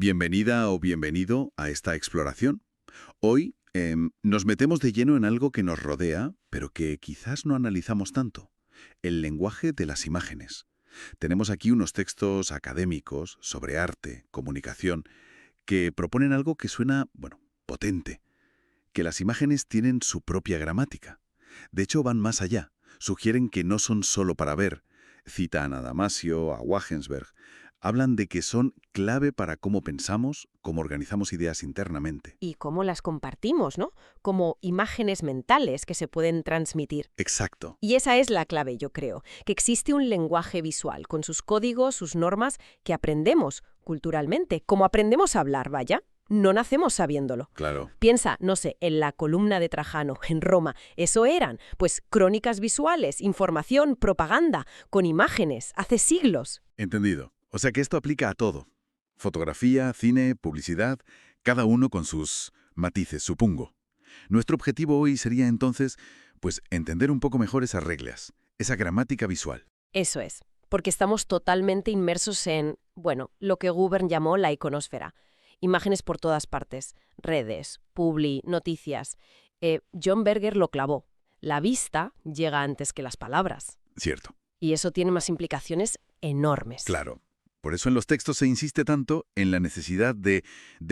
Bienvenida o bienvenido a esta exploración. Hoy nos metemos de lleno en algo que nos rodea, pero que quizás no analizamos tanto: el lenguaje de las imágenes. Tenemos aquí unos textos académicos sobre arte, comunicación, que proponen algo que suena, bueno, potente, que las imágenes tienen su propia gramática. De hecho, van más allá. Sugieren que no son solo para ver. Citan a Damasio, a Wagensberg. Hablan de que son clave para cómo pensamos, cómo organizamos ideas internamente. Y cómo las compartimos, ¿no? Como imágenes mentales que se pueden transmitir. Exacto. Y esa es la clave, yo creo, que existe un lenguaje visual, con sus códigos, sus normas, que aprendemos culturalmente, como aprendemos a hablar, vaya. No nacemos sabiéndolo. Claro. Piensa, no sé, en la columna de Trajano, en Roma. Eso eran, pues, crónicas visuales, información, propaganda, con imágenes, hace siglos. Entendido. O sea que esto aplica a todo. Fotografía, cine, publicidad, cada uno con sus matices, supongo. Nuestro objetivo hoy sería entonces, pues, entender un poco mejor esas reglas, esa gramática visual. Eso es, porque estamos totalmente inmersos en, bueno, lo que Gubern llamó la iconosfera. Imágenes por todas partes, redes, publi, noticias. John Berger lo clavó. La vista llega antes que las palabras. Cierto. Y eso tiene más implicaciones enormes. Claro. Por eso en los textos se insiste tanto en la necesidad de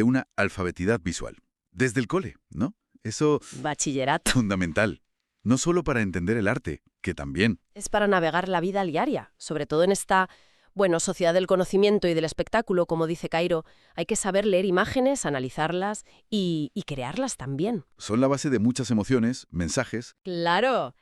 una alfabetidad visual. Desde el cole, ¿no? Eso Bachillerato. fundamental. No solo para entender el arte, que también. Es para navegar la vida diaria, sobre todo en esta, bueno, sociedad del conocimiento y del espectáculo, como dice Cairo. Hay que saber leer imágenes, analizarlas y crearlas también. Son la base de muchas emociones, mensajes. ¡Claro!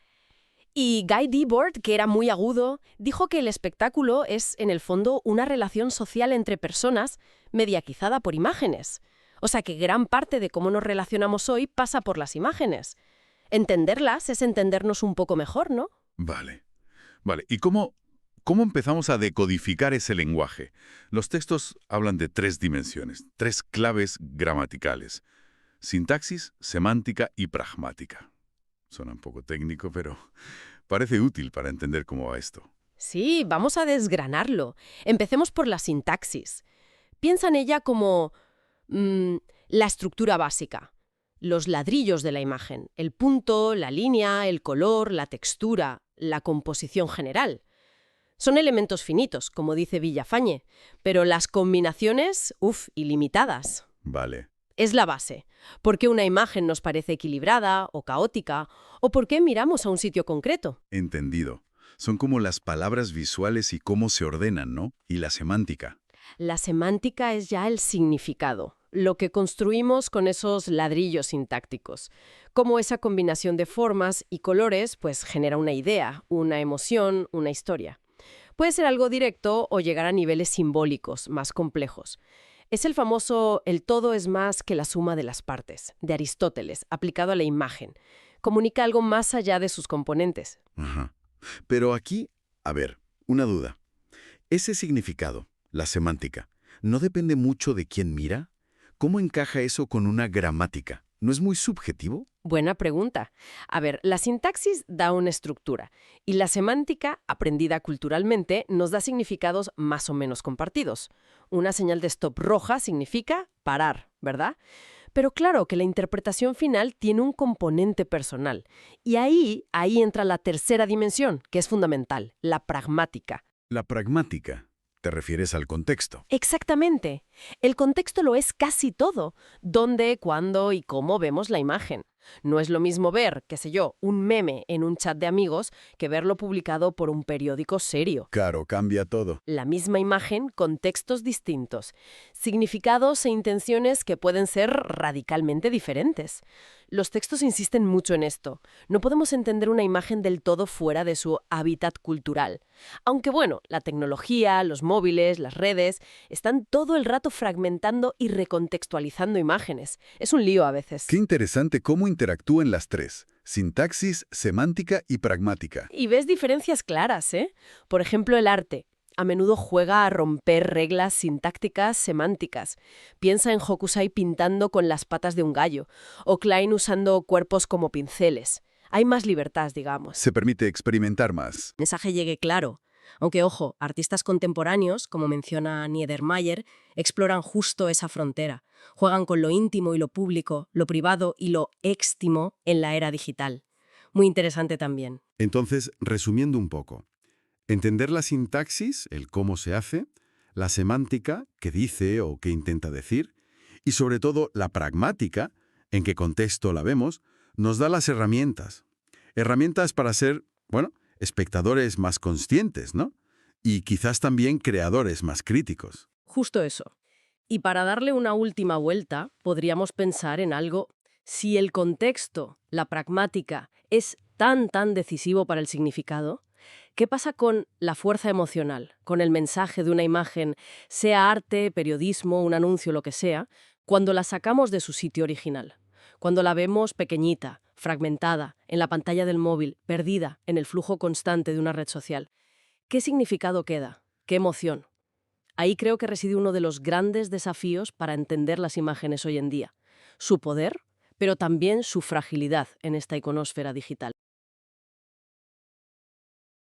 Y Guy Debord, que era muy agudo, dijo que el espectáculo es, en el fondo, una relación social entre personas mediatizada por imágenes. O sea que gran parte de cómo nos relacionamos hoy pasa por las imágenes. Entenderlas es entendernos un poco mejor, ¿no? Vale. ¿Y cómo empezamos a decodificar ese lenguaje? Los textos hablan de 3 dimensiones, 3 claves gramaticales: sintaxis, semántica y pragmática. Suena un poco técnico, pero parece útil para entender cómo va esto. Sí, vamos a desgranarlo. Empecemos por la sintaxis. Piensa en ella como la estructura básica, los ladrillos de la imagen, el punto, la línea, el color, la textura, la composición general. Son elementos finitos, como dice Villafañe, pero las combinaciones, ilimitadas. Vale. Es la base. ¿Por qué una imagen nos parece equilibrada o caótica? ¿O por qué miramos a un sitio concreto? Entendido. Son como las palabras visuales y cómo se ordenan, ¿no? Y la semántica. La semántica es ya el significado, lo que construimos con esos ladrillos sintácticos. Cómo esa combinación de formas y colores pues genera una idea, una emoción, una historia. Puede ser algo directo o llegar a niveles simbólicos, más complejos. Es el famoso «el todo es más que la suma de las partes», de Aristóteles, aplicado a la imagen. Comunica algo más allá de sus componentes. Ajá. Pero aquí, a ver, una duda. ¿Ese significado, la semántica, no depende mucho de quién mira? ¿Cómo encaja eso con una gramática? ¿No es muy subjetivo? Buena pregunta. A ver, la sintaxis da una estructura y la semántica, aprendida culturalmente, nos da significados más o menos compartidos. Una señal de stop roja significa parar, ¿verdad? Pero claro que la interpretación final tiene un componente personal. Y ahí entra la tercera dimensión, que es fundamental, la pragmática. La pragmática. ¿Te refieres al contexto? Exactamente. El contexto lo es casi todo. Dónde, cuándo y cómo vemos la imagen. No es lo mismo ver, qué sé yo, un meme en un chat de amigos que verlo publicado por un periódico serio. Claro, cambia todo. La misma imagen, contextos distintos, significados e intenciones que pueden ser radicalmente diferentes. Los textos insisten mucho en esto. No podemos entender una imagen del todo fuera de su hábitat cultural. Aunque bueno, la tecnología, los móviles, las redes, están todo el rato fragmentando y recontextualizando imágenes. Es un lío a veces. Qué interesante cómo interactúan las 3: sintaxis, semántica y pragmática. Y ves diferencias claras, ¿eh? Por ejemplo, el arte. A menudo juega a romper reglas sintácticas semánticas. Piensa en Hokusai pintando con las patas de un gallo, o Klein usando cuerpos como pinceles. Hay más libertad, digamos. Se permite experimentar más. El mensaje llegue claro. Aunque, ojo, artistas contemporáneos, como menciona Niedermayer, exploran justo esa frontera. Juegan con lo íntimo y lo público, lo privado y lo éxtimo en la era digital. Muy interesante también. Entonces, resumiendo un poco, entender la sintaxis, el cómo se hace, la semántica, qué dice o qué intenta decir, y sobre todo la pragmática, en qué contexto la vemos, nos da las herramientas. Herramientas para ser, bueno, espectadores más conscientes, ¿no? Y quizás también creadores más críticos. Justo eso. Y para darle una última vuelta, podríamos pensar en algo, si el contexto, la pragmática, es tan decisivo para el significado, ¿qué pasa con la fuerza emocional, con el mensaje de una imagen, sea arte, periodismo, un anuncio, lo que sea, cuando la sacamos de su sitio original? Cuando la vemos pequeñita, fragmentada, en la pantalla del móvil, perdida en el flujo constante de una red social. ¿Qué significado queda? ¿Qué emoción? Ahí creo que reside uno de los grandes desafíos para entender las imágenes hoy en día. Su poder, pero también su fragilidad en esta iconósfera digital.